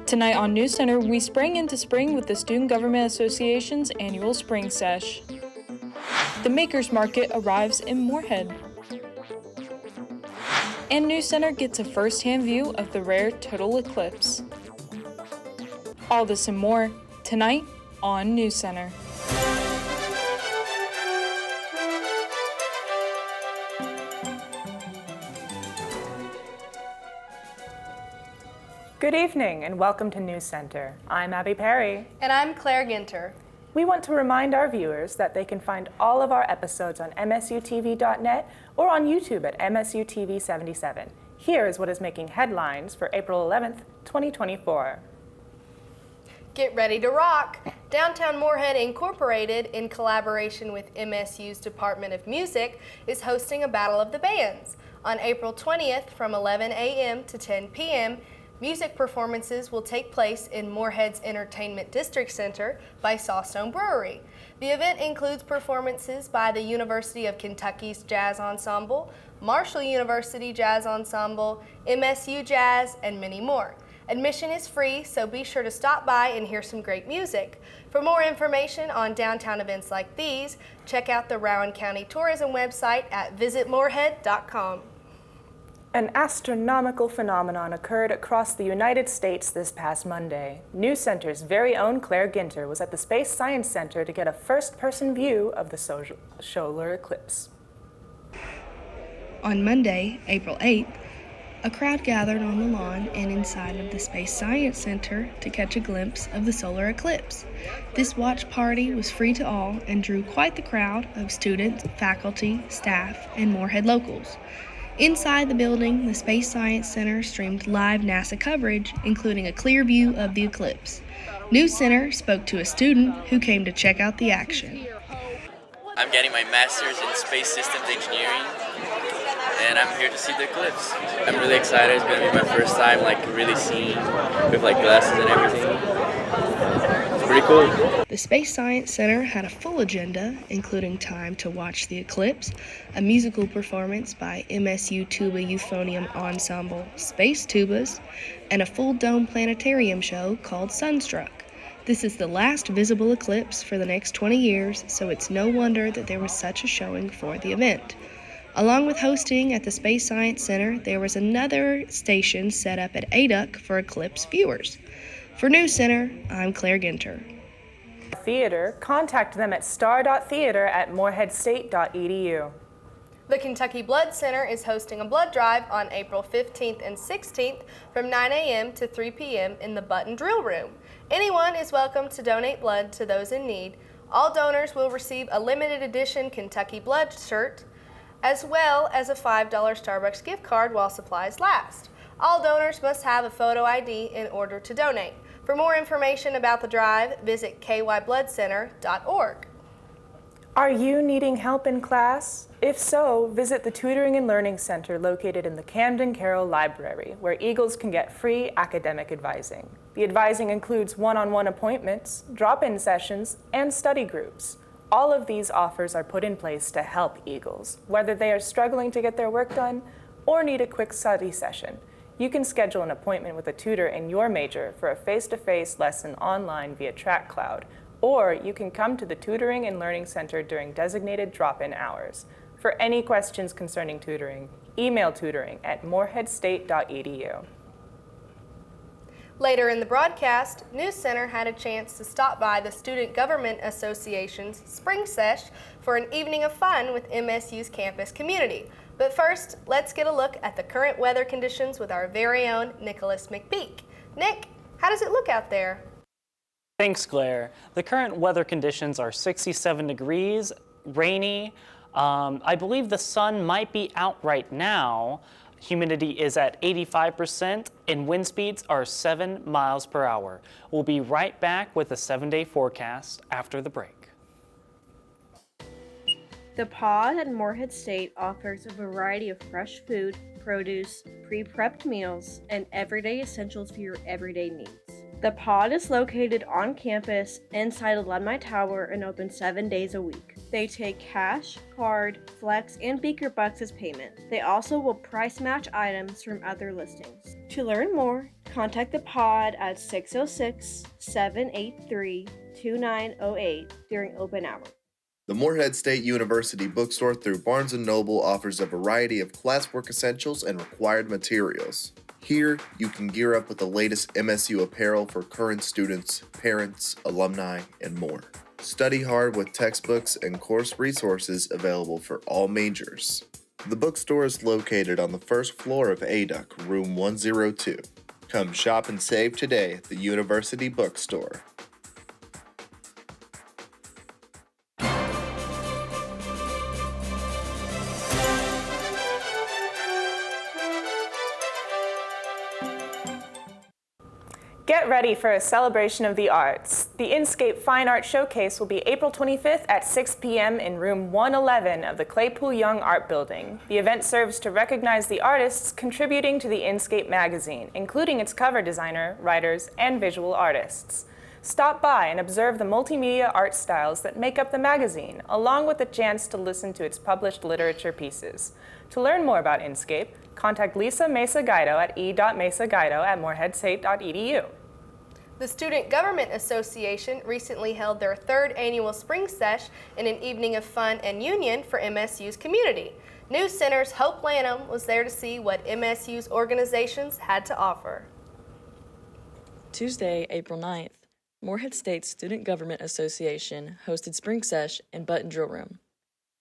Tonight on NewsCenter, we spring into spring with the Student Government Association's annual Spring Sesh. The Makers Market arrives in Moorhead. And NewsCenter gets a first-hand view of the rare total eclipse. All this and more, tonight on NewsCenter. Good evening and welcome to NewsCenter. I'm Abby Perry. And I'm Claire Ginter. We want to remind our viewers that they can find all of our episodes on msutv.net or on YouTube at msutv77. Here is what is making headlines for April 11th, 2024. Get ready to rock! Downtown Moorhead Incorporated, in collaboration with MSU's Department of Music, is hosting a Battle of the Bands. On April 20th from 11 a.m. to 10 p.m., music performances will take place in Moorhead's Entertainment District Center by Sawstone Brewery. The event includes performances by the University of Kentucky's Jazz Ensemble, Marshall University Jazz Ensemble, MSU Jazz, and many more. Admission is free, so be sure to stop by and hear some great music. For more information on downtown events like these, check out the Rowan County Tourism website at visitmoorhead.com. An astronomical phenomenon occurred across the United States this past Monday. NewsCenter's very own Claire Ginter was at the Space Science Center to get a first-person view of the solar eclipse. On Monday, April 8th, a crowd gathered on the lawn and inside of the Space Science Center to catch a glimpse of the solar eclipse. This watch party was free to all and drew quite the crowd of students, faculty, staff, and Moorhead locals. Inside the building, the Space Science Center streamed live NASA coverage, including a clear view of the eclipse. NewsCenter spoke to a student who came to check out the action. I'm getting my master's in space systems engineering, and I'm here to see the eclipse. I'm really excited. It's going to be my first time really seeing with glasses and everything. It's pretty cool. The Space Science Center had a full agenda, including time to watch the eclipse, a musical performance by MSU Tuba Euphonium Ensemble Space Tubas, and a full dome planetarium show called Sunstruck. This is the last visible eclipse for the next 20 years, so it's no wonder that there was such a showing for the event. Along with hosting at the Space Science Center, there was another station set up at ADUC for eclipse viewers. For NewsCenter, I'm Claire Ginter. Theater, contact them at star.theater@moorheadstate.edu. The Kentucky Blood Center is hosting a blood drive on April 15th and 16th from 9 a.m. to 3 p.m. in the Button Drill Room. Anyone is welcome to donate blood to those in need. All donors will receive a limited edition Kentucky Blood shirt, as well as a $5 Starbucks gift card while supplies last. All donors must have a photo ID in order to donate. For more information about the drive, visit kybloodcenter.org. Are you needing help in class? If so, visit the Tutoring and Learning Center located in the Camden Carroll Library, where Eagles can get free academic advising. The advising includes one-on-one appointments, drop-in sessions, and study groups. All of these offers are put in place to help Eagles, whether they are struggling to get their work done or need a quick study session. You can schedule an appointment with a tutor in your major for a face-to-face lesson online via TrackCloud, or you can come to the Tutoring and Learning Center during designated drop-in hours. For any questions concerning tutoring, email tutoring@moorheadstate.edu. Later in the broadcast, NewsCenter had a chance to stop by the Student Government Association's Spring Sesh for an evening of fun with MSU's campus community. But first, let's get a look at the current weather conditions with our very own Nicholas McPeak. Nick, how does it look out there? Thanks, Claire. The current weather conditions are 67 degrees, rainy. I believe the sun might be out right now. Humidity is at 85% and wind speeds are 7 miles per hour. We'll be right back with a 7-day forecast after the break. The Pod at Moorhead State offers a variety of fresh food, produce, pre-prepped meals, and everyday essentials for your everyday needs. The Pod is located on campus inside Alumni Tower and open 7 days a week. They take cash, card, flex, and beaker bucks as payment. They also will price match items from other listings. To learn more, Contact the pod at 606-783-2908 during open hours. The Morehead State University bookstore through Barnes & Noble offers a variety of classwork essentials and required materials. Here, you can gear up with the latest MSU apparel for current students, parents, alumni, and more. Study hard with textbooks and course resources available for all majors. The bookstore is located on the first floor of ADUC, room 102. Come shop and save today at the University Bookstore. Get ready for a celebration of the arts. The Inscape Fine Art Showcase will be April 25th at 6 p.m. in room 111 of the Claypool Young Art Building. The event serves to recognize the artists contributing to the Inscape magazine, including its cover designer, writers, and visual artists. Stop by and observe the multimedia art styles that make up the magazine, along with the chance to listen to its published literature pieces. To learn more about Inscape, contact Lisa Mesa Guido at e.mesaguido@moreheadstate.edu. The Student Government Association recently held their third annual Spring Sesh in an evening of fun and union for MSU's community. NewsCenter's Hope Lanham was there to see what MSU's organizations had to offer. Tuesday, April 9th, Morehead State Student Government Association hosted Spring Sesh in Button Drill Room.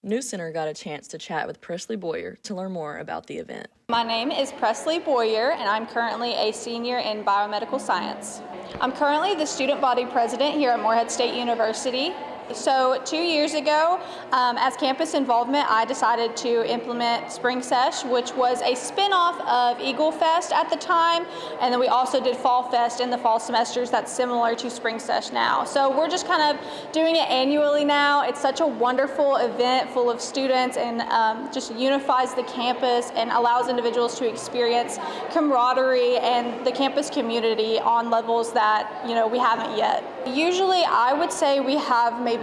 NewsCenter got a chance to chat with Presley Boyer to learn more about the event. My name is Presley Boyer, and I'm currently a senior in biomedical science. I'm currently the student body president here at Morehead State University. So 2 years ago, as campus involvement, I decided to implement Spring Sesh, which was a spin-off of Eagle Fest at the time, and then we also did Fall Fest in the fall semesters that's similar to Spring Sesh now. So we're just kind of doing it annually now. It's such a wonderful event full of students and just unifies the campus and allows individuals to experience camaraderie and the campus community on levels that, we haven't yet. Usually I would say we have maybe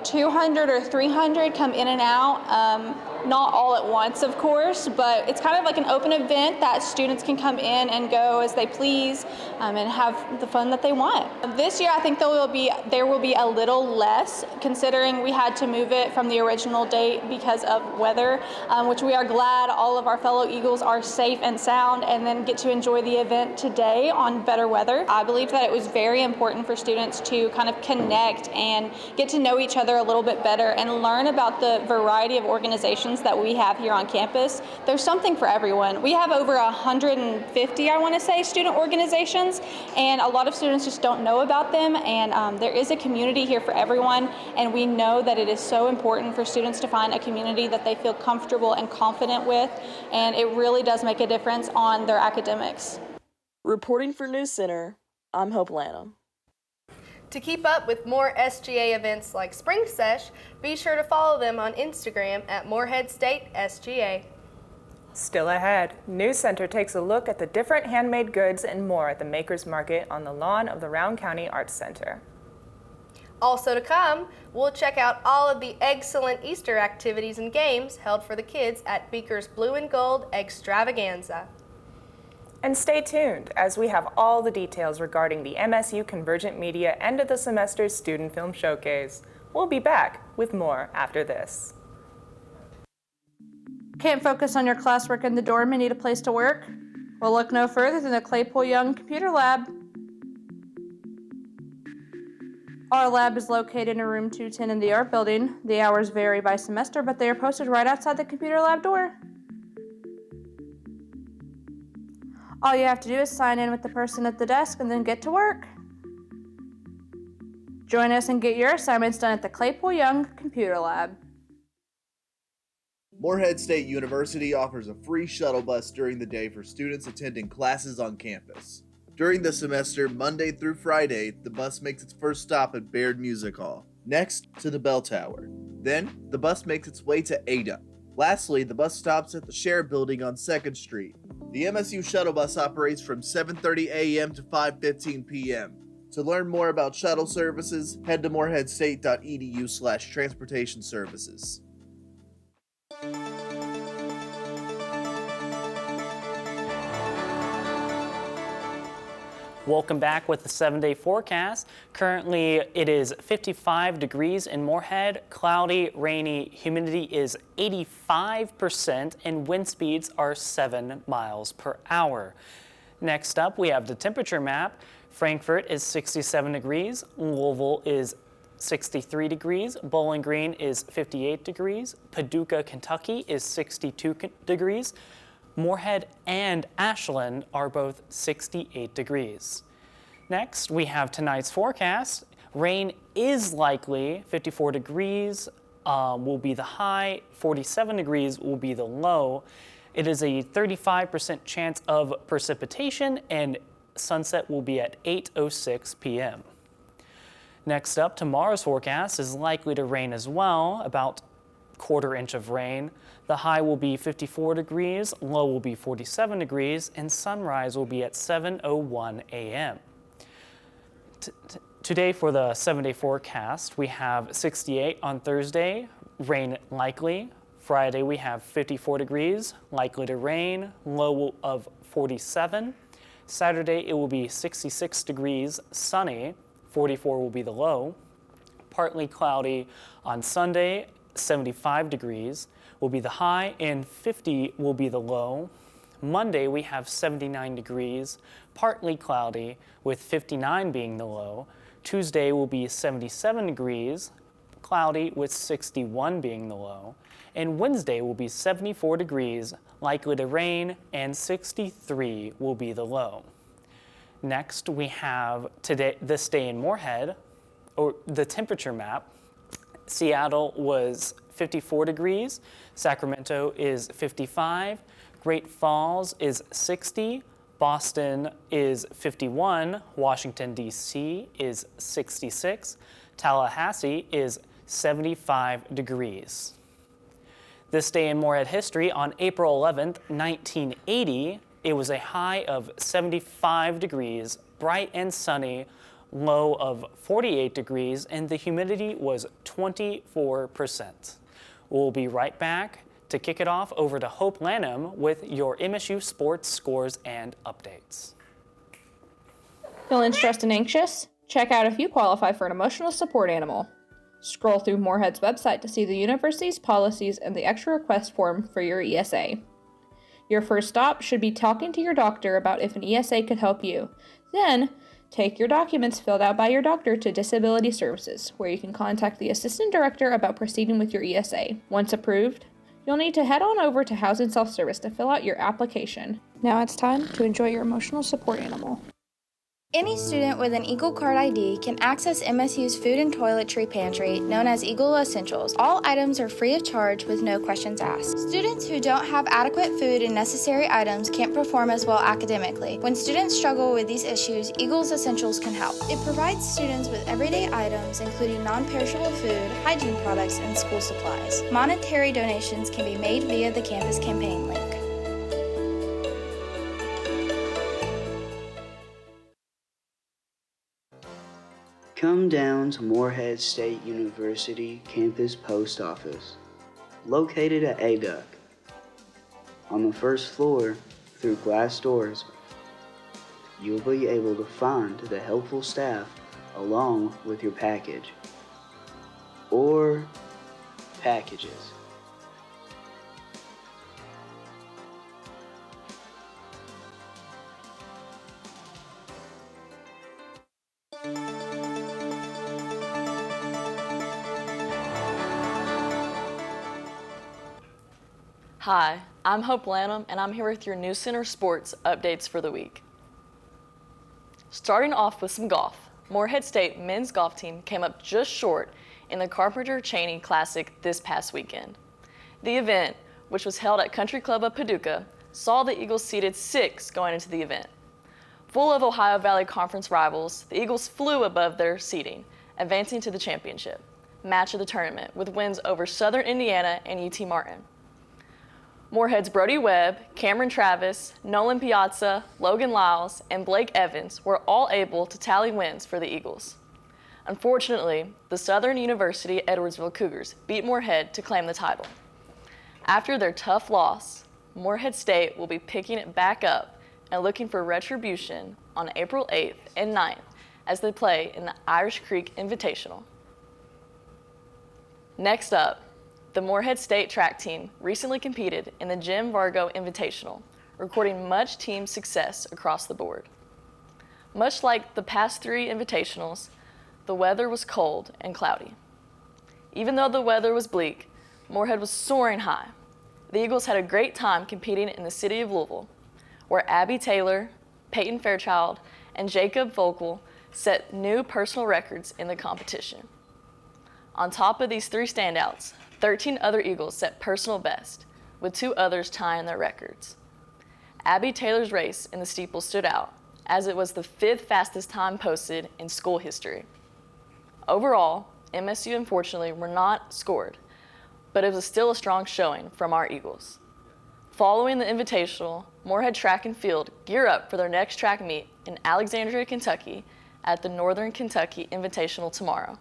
200 or 300 come in and out, not all at once, of course, but it's kind of like an open event that students can come in and go as they please and have the fun that they want. This year, I think there will be a little less, considering we had to move it from the original date because of weather, which we are glad all of our fellow Eagles are safe and sound and then get to enjoy the event today on better weather. I believe that it was very important for students to kind of connect and get to know each other a little bit better and learn about the variety of organizations that we have here on campus. There's something for everyone. We have over 150, I want to say, student organizations, and a lot of students just don't know about them, and there is a community here for everyone, and we know that it is so important for students to find a community that they feel comfortable and confident with, and it really does make a difference on their academics. Reporting for NewsCenter, I'm Hope Lanham. To keep up with more SGA events like Spring Sesh, be sure to follow them on Instagram at Morehead State SGA. Still ahead, NewsCenter takes a look at the different handmade goods and more at the Makers Market on the lawn of the Round County Arts Center. Also to come, we'll check out all of the excellent Easter activities and games held for the kids at Beaker's Blue and Gold Extravaganza. And stay tuned, as we have all the details regarding the MSU Convergent Media end of the semester Student Film Showcase. We'll be back with more after this. Can't focus on your classwork in the dorm and need a place to work? Well, look no further than the Claypool Young Computer Lab. Our lab is located in room 210 in the art building. The hours vary by semester, but they are posted right outside the computer lab door. All you have to do is sign in with the person at the desk and then get to work. Join us and get your assignments done at the Claypool Young Computer Lab. Morehead State University offers a free shuttle bus during the day for students attending classes on campus. During the semester, Monday through Friday, the bus makes its first stop at Baird Music Hall, next to the Bell Tower. Then, the bus makes its way to Ada. Lastly, the bus stops at the Share Building on 2nd Street. The MSU shuttle bus operates from 7:30 a.m. to 5:15 p.m. To learn more about shuttle services, head to moreheadstate.edu/transportation services. Welcome back with the 7-day forecast. Currently, it is 55 degrees in Moorhead, cloudy, rainy, humidity is 85%, and wind speeds are 7 miles per hour. Next up, we have the temperature map. Frankfort is 67 degrees, Louisville is 63 degrees, Bowling Green is 58 degrees, Paducah, Kentucky is 62 degrees, Moorhead and Ashland are both 68 degrees. Next, we have tonight's forecast. Rain is likely, 54 degrees will be the high, 47 degrees will be the low. It is a 35% chance of precipitation, and sunset will be at 8:06 p.m. Next up, tomorrow's forecast is likely to rain as well, about quarter inch of rain. The high will be 54 degrees, low will be 47 degrees, and sunrise will be at 7:01 a.m. Today for the 7-day forecast, we have 68 on Thursday, rain likely. Friday we have 54 degrees, likely to rain, low of 47. Saturday it will be 66 degrees, sunny, 44 will be the low. Partly cloudy on Sunday, 75 degrees will be the high and 50 will be the low. Monday we have 79 degrees, partly cloudy with 59 being the low. Tuesday will be 77 degrees, cloudy with 61 being the low. And Wednesday will be 74 degrees, likely to rain, and 63 will be the low. Next we have this day in Moorhead, or the temperature map. Seattle was 54 degrees, Sacramento is 55, Great Falls is 60, Boston is 51, Washington, D.C. is 66, Tallahassee is 75 degrees. This day in Moorhead history, on April 11th, 1980, it was a high of 75 degrees, bright and sunny, low of 48 degrees, and the humidity was 24%. We'll be right back to kick it off over to Hope Lanham with your MSU sports scores and updates. Feeling stressed and anxious? Check out if you qualify for an emotional support animal. Scroll through Moorhead's website to see the university's policies and the extra request form for your ESA. Your first stop should be talking to your doctor about if an ESA could help you. Then, take your documents filled out by your doctor to Disability Services, where you can contact the assistant director about proceeding with your ESA. Once approved, you'll need to head on over to Housing Self-Service to fill out your application. Now it's time to enjoy your emotional support animal. Any student with an Eagle Card ID can access MSU's food and toiletry pantry, known as Eagle Essentials. All items are free of charge with no questions asked. Students who don't have adequate food and necessary items can't perform as well academically. When students struggle with these issues, Eagle's Essentials can help. It provides students with everyday items, including non-perishable food, hygiene products, and school supplies. Monetary donations can be made via the campus campaign link. Come down to Moorhead State University Campus Post Office, located at ADUC. On the first floor, through glass doors, you'll be able to find the helpful staff along with your package, or packages. Hi, I'm Hope Lanham, and I'm here with your NewsCenter sports updates for the week. Starting off with some golf, Moorhead State men's golf team came up just short in the Carpenter-Cheney Classic this past weekend. The event, which was held at Country Club of Paducah, saw the Eagles seeded 6 going into the event. Full of Ohio Valley Conference rivals, the Eagles flew above their seeding, advancing to the championship match of the tournament with wins over Southern Indiana and UT Martin. Moorhead's Brody Webb, Cameron Travis, Nolan Piazza, Logan Lyles, and Blake Evans were all able to tally wins for the Eagles. Unfortunately, the Southern University Edwardsville Cougars beat Moorhead to claim the title. After their tough loss, Moorhead State will be picking it back up and looking for retribution on April 8th and 9th as they play in the Irish Creek Invitational. Next up, the Morehead State track team recently competed in the Jim Vargo Invitational, recording much team success across the board. Much like the past 3 invitationals, the weather was cold and cloudy. Even though the weather was bleak, Morehead was soaring high. The Eagles had a great time competing in the city of Louisville, where Abby Taylor, Peyton Fairchild, and Jacob Volkel set new personal records in the competition. On top of these 3 standouts, 13 other Eagles set personal best, with 2 others tying their records. Abby Taylor's race in the steeple stood out, as it was the 5th fastest time posted in school history. Overall, MSU unfortunately were not scored, but it was still a strong showing from our Eagles. Following the Invitational, Morehead Track and Field gear up for their next track meet in Alexandria, Kentucky at the Northern Kentucky Invitational tomorrow.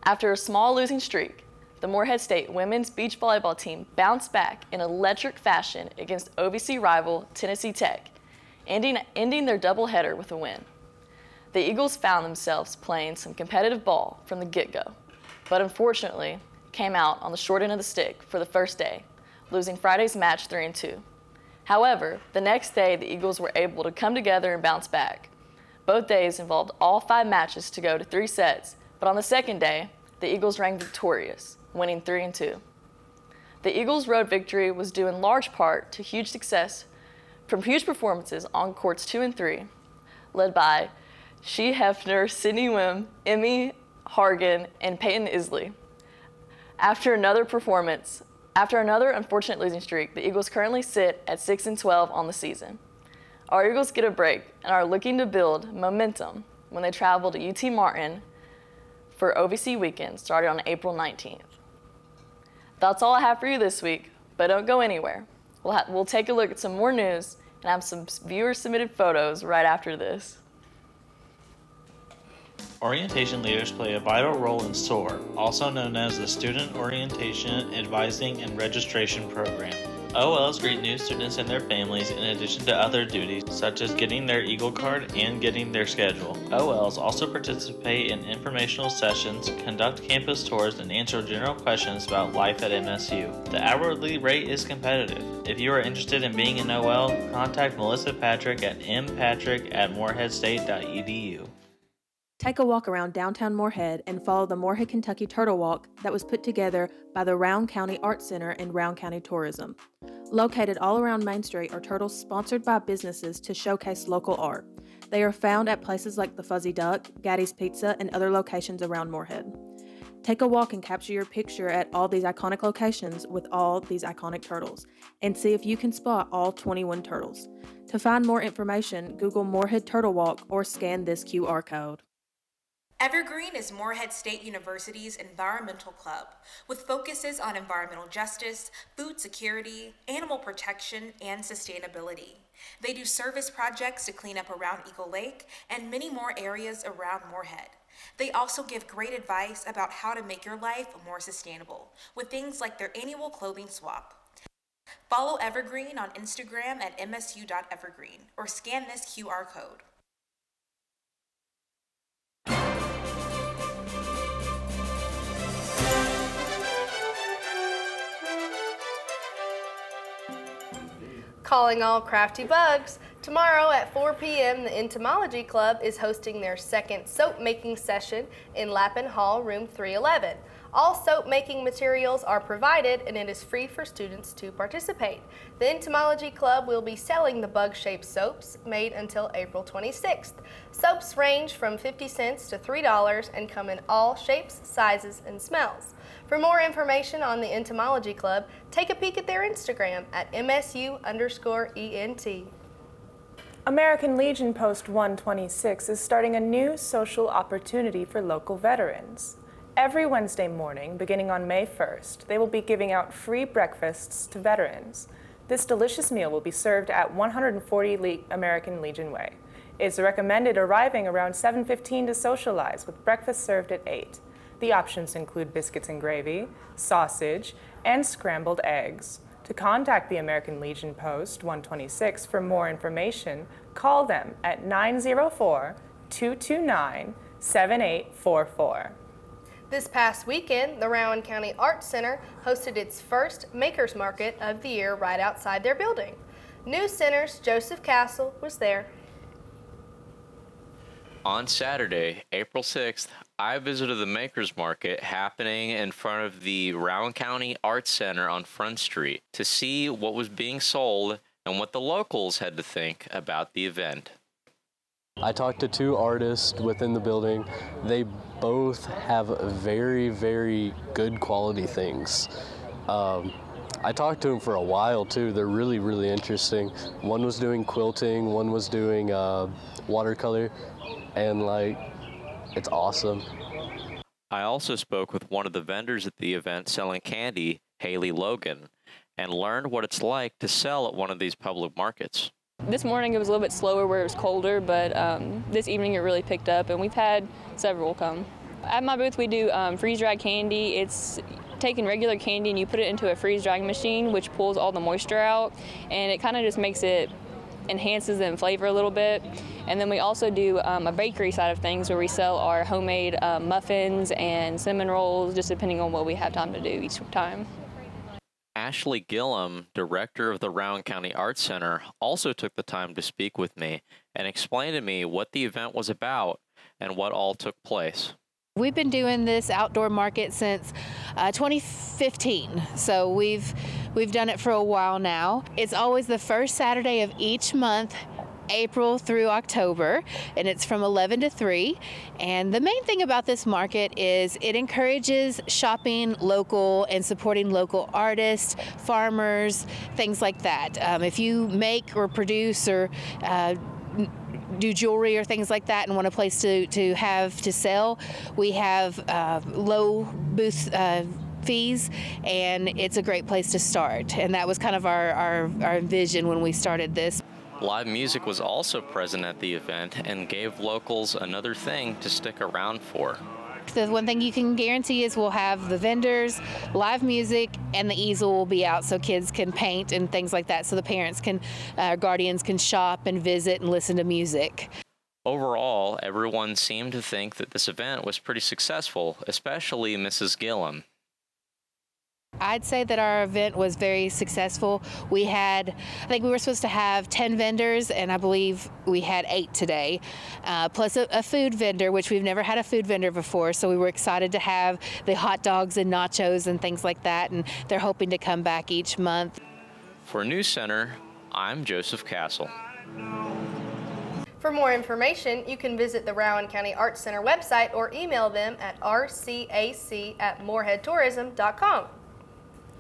After a small losing streak, the Morehead State women's beach volleyball team bounced back in electric fashion against OVC rival Tennessee Tech, ending their doubleheader with a win. The Eagles found themselves playing some competitive ball from the get-go, but unfortunately came out on the short end of the stick for the first day, losing Friday's match 3-2. However, the next day the Eagles were able to come together and bounce back. Both days involved all 5 matches to go to 3 sets, but on the second day, the Eagles rang victorious, winning 3-2. The Eagles' road victory was due in large part to huge success from huge performances on courts 2 and 3, led by Shea Hefner, Sydney Wim, Emmy Hargan, and Peyton Isley. After another unfortunate losing streak, the Eagles currently sit at 6-12 on the season. Our Eagles get a break and are looking to build momentum when they travel to UT Martin for OVC weekend starting on April 19th. That's all I have for you this week, but don't go anywhere. We'll take a look at some more news and have some viewer-submitted photos right after this. Orientation leaders play a vital role in SOAR, also known as the Student Orientation Advising and Registration Program. OLs greet new students and their families in addition to other duties such as getting their Eagle card and getting their schedule. OLs also participate in informational sessions, conduct campus tours, and answer general questions about life at MSU. The hourly rate is competitive. If you are interested in being an OL, contact Melissa Patrick at mpatrick@moreheadstate.edu. Take a walk around downtown Morehead and follow the Morehead, Kentucky Turtle Walk that was put together by the Round County Arts Center and Round County Tourism. Located all around Main Street are turtles sponsored by businesses to showcase local art. They are found at places like the Fuzzy Duck, Gaddy's Pizza, and other locations around Morehead. Take a walk and capture your picture at all these iconic locations with all these iconic turtles, and see if you can spot all 21 turtles. To find more information, Google Morehead Turtle Walk or scan this QR code. Evergreen is Morehead State University's environmental club, with focuses on environmental justice, food security, animal protection, and sustainability. They do service projects to clean up around Eagle Lake and many more areas around Morehead. They also give great advice about how to make your life more sustainable, with things like their annual clothing swap. Follow Evergreen on Instagram at msu.evergreen or scan this QR code. Calling all crafty bugs. Tomorrow at 4 p.m., the Entomology Club is hosting their second soap making session in Lappin Hall, room 311. All soap making materials are provided and it is free for students to participate. The Entomology Club will be selling the bug-shaped soaps made until April 26th. Soaps range from 50 cents to $3 and come in all shapes, sizes, and smells. For more information on the Entomology Club, take a peek at their Instagram at MSU_ENT. American Legion Post 126 is starting a new social opportunity for local veterans. Every Wednesday morning, beginning on May 1st, they will be giving out free breakfasts to veterans. This delicious meal will be served at 140 American Legion Way. It's recommended arriving around 7:15 to socialize, with breakfast served at 8. The options include biscuits and gravy, sausage, and scrambled eggs. To contact the American Legion Post 126 for more information, call them at 904-229-7844. This past weekend, the Rowan County Arts Center hosted its first Makers Market of the year right outside their building. NewsCenter's Joseph Castle was there. On Saturday, April 6th, I visited the Makers Market happening in front of the Rowan County Arts Center on Front Street to see what was being sold and what the locals had to think about the event. I talked to two artists within the building. They both have very, very good quality things. I talked to them for a while too. They're really, really interesting. One was doing quilting, one was doing watercolor, and it's awesome. I also spoke with one of the vendors at the event selling candy, Haley Logan, and learned what it's like to sell at one of these public markets. This morning it was a little bit slower where it was colder, but this evening it really picked up, and we've had several come. At my booth we do freeze-dried candy. It's taking regular candy and you put it into a freeze-drying machine, which pulls all the moisture out, and it kind of just makes it, enhances it in flavor a little bit. And then we also do a bakery side of things where we sell our homemade muffins and cinnamon rolls, just depending on what we have time to do each time. Ashley Gillum, director of the Rowan County Arts Center, also took the time to speak with me and explain to me what the event was about and what all took place. We've been doing this outdoor market since 2015, so we've done it for a while now. It's always the first Saturday of each month, April through October, and it's from 11 to 3. And the main thing about this market is it encourages shopping local and supporting local artists, farmers, things like that. If you make or produce or do jewelry or things like that and want a place to have to sell, we have low booth fees, and it's a great place to start. And that was kind of our vision when we started this. Live music was also present at the event and gave locals another thing to stick around for. The one thing you can guarantee is we'll have the vendors, live music, and the easel will be out so kids can paint and things like that, so the parents can, guardians can shop and visit and listen to music. Overall, everyone seemed to think that this event was pretty successful, especially Mrs. Gillum. I'd say that our event was very successful. I think we were supposed to have 10 vendors, and I believe we had 8 today, plus a food vendor, which we've never had a food vendor before, so we were excited to have the hot dogs and nachos and things like that, and they're hoping to come back each month. For NewsCenter, I'm Joseph Castle. For more information, you can visit the Rowan County Arts Center website or email them at rcac@moreheadtourism.com.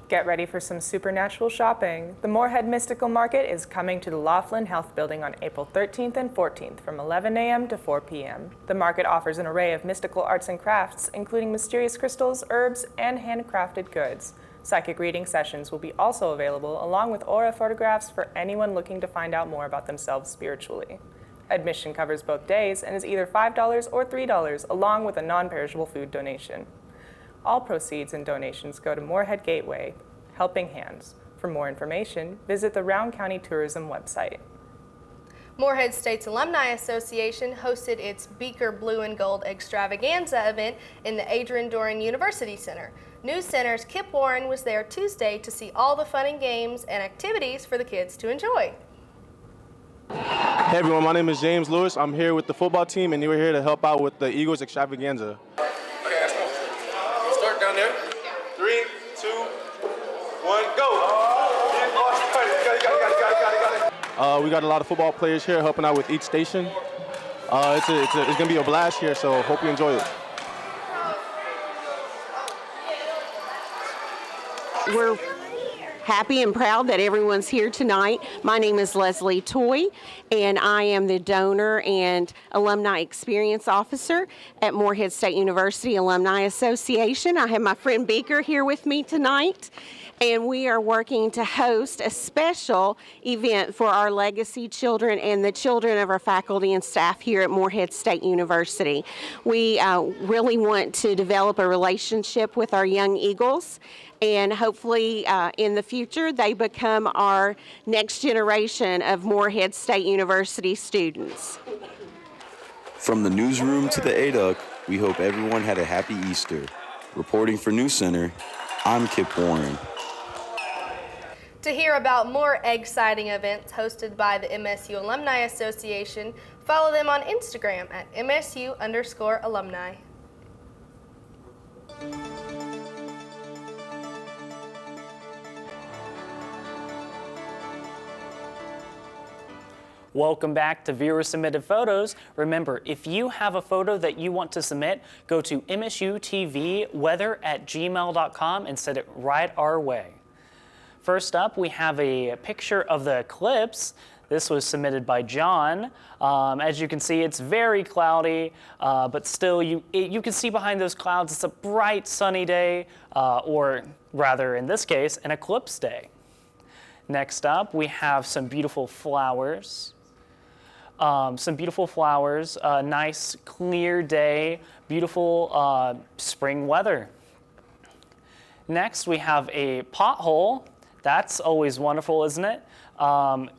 Get ready for some supernatural shopping. The Moorhead Mystical Market is coming to the Laughlin Health Building on April 13th and 14th from 11 a.m. to 4 p.m. The market offers an array of mystical arts and crafts, including mysterious crystals, herbs, and handcrafted goods. Psychic reading sessions will be also available, along with aura photographs for anyone looking to find out more about themselves spiritually. Admission covers both days and is either $5 or $3, along with a non-perishable food donation. All proceeds and donations go to Moorhead Gateway, Helping Hands. For more information, visit the Rowan County Tourism website. Morehead State's Alumni Association hosted its Beaker Blue and Gold Extravaganza event in the Adrian Doran University Center. NewsCenter's Kip Warren was there Tuesday to see all the fun and games and activities for the kids to enjoy. Hey everyone, my name is James Lewis. I'm here with the football team, and we're here to help out with the Eagles Extravaganza. Down there. 3, 2, 1, go. We got a lot of football players here helping out with each station. It's going to be a blast here, so hope you enjoy it. We're happy and proud that everyone's here tonight. My name is Leslie Toy, and I am the Donor and Alumni Experience Officer at Morehead State University Alumni Association. I have my friend Beaker here with me tonight, and we are working to host a special event for our legacy children and the children of our faculty and staff here at Morehead State University. We really want to develop a relationship with our young Eagles and hopefully in the future they become our next generation of Morehead State University students. From the newsroom to the ADUC, we hope everyone had a happy Easter. Reporting for NewsCenter, I'm Kip Warren. To hear about more exciting events hosted by the MSU Alumni Association, follow them on Instagram at MSU_alumni. Welcome back to Viewer Submitted Photos. Remember, if you have a photo that you want to submit, go to msutvweather@gmail.com and send it right our way. First up, we have a picture of the eclipse. This was submitted by John. As you can see, it's very cloudy, but still you can see behind those clouds it's a bright sunny day, or rather in this case, an eclipse day. Next up, we have some beautiful flowers. A nice clear day, beautiful spring weather. Next, we have a pothole. That's always wonderful, isn't it?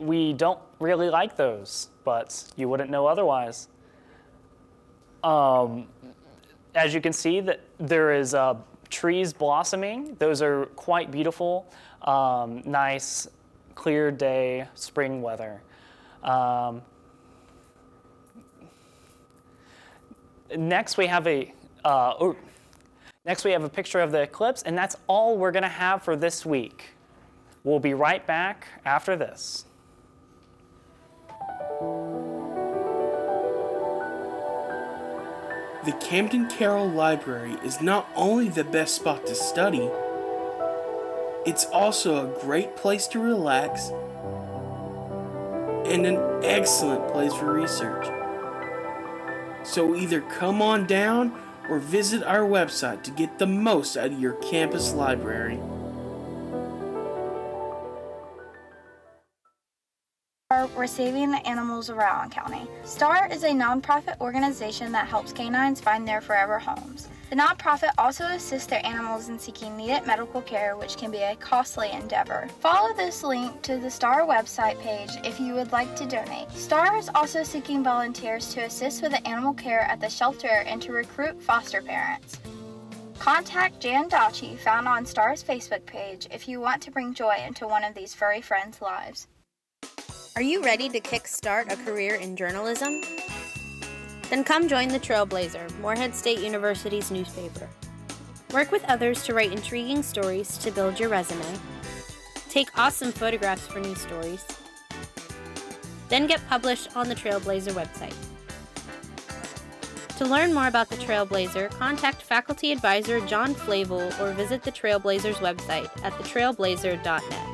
We don't really like those, but you wouldn't know otherwise. As you can see, that there is trees blossoming. Those are quite beautiful. Nice, clear day, spring weather. Next, we have a picture of the eclipse, and that's all we're going to have for this week. We'll be right back after this. The Camden Carroll Library is not only the best spot to study, it's also a great place to relax and an excellent place for research. So either come on down or visit our website to get the most out of your campus library. We're saving the animals of Rowan County. STAR is a nonprofit organization that helps canines find their forever homes. The nonprofit also assists their animals in seeking needed medical care, which can be a costly endeavor. Follow this link to the STAR website page if you would like to donate. STAR is also seeking volunteers to assist with the animal care at the shelter and to recruit foster parents. Contact Jan Dachi, found on STAR's Facebook page, if you want to bring joy into one of these furry friends' lives. Are you ready to kickstart a career in journalism? Then come join the Trailblazer, Morehead State University's newspaper. Work with others to write intriguing stories to build your resume. Take awesome photographs for news stories. Then get published on the Trailblazer website. To learn more about the Trailblazer, contact faculty advisor John Flavel or visit the Trailblazer's website at thetrailblazer.net.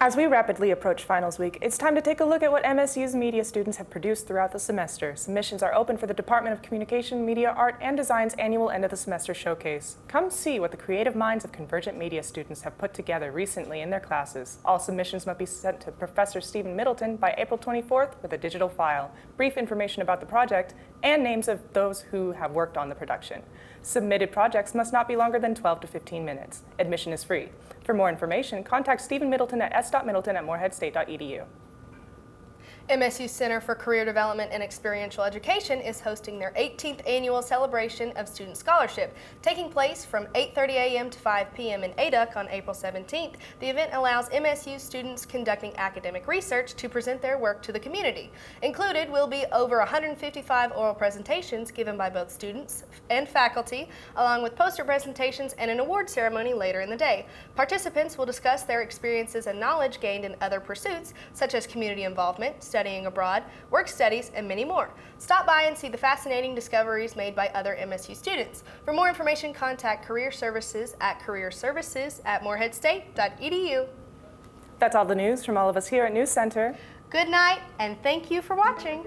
As we rapidly approach finals week, it's time to take a look at what MSU's media students have produced throughout the semester. Submissions are open for the Department of Communication, Media, Art, and Design's annual end of the semester showcase. Come see what the creative minds of Convergent Media students have put together recently in their classes. All submissions must be sent to Professor Stephen Middleton by April 24th with a digital file, brief information about the project, and names of those who have worked on the production. Submitted projects must not be longer than 12 to 15 minutes. Admission is free. For more information, contact Stephen Middleton at s.middleton@moreheadstate.edu. MSU Center for Career Development and Experiential Education is hosting their 18th annual celebration of student scholarship. Taking place from 8:30 a.m. to 5 p.m. in ADUC on April 17th, the event allows MSU students conducting academic research to present their work to the community. Included will be over 155 oral presentations given by both students and faculty, along with poster presentations and an award ceremony later in the day. Participants will discuss their experiences and knowledge gained in other pursuits, such as community involvement, studying abroad, work studies, and many more. Stop by and see the fascinating discoveries made by other MSU students. For more information, contact Career Services at careerservices@moreheadstate.edu. That's all the news from all of us here at NewsCenter. Good night, and thank you for watching.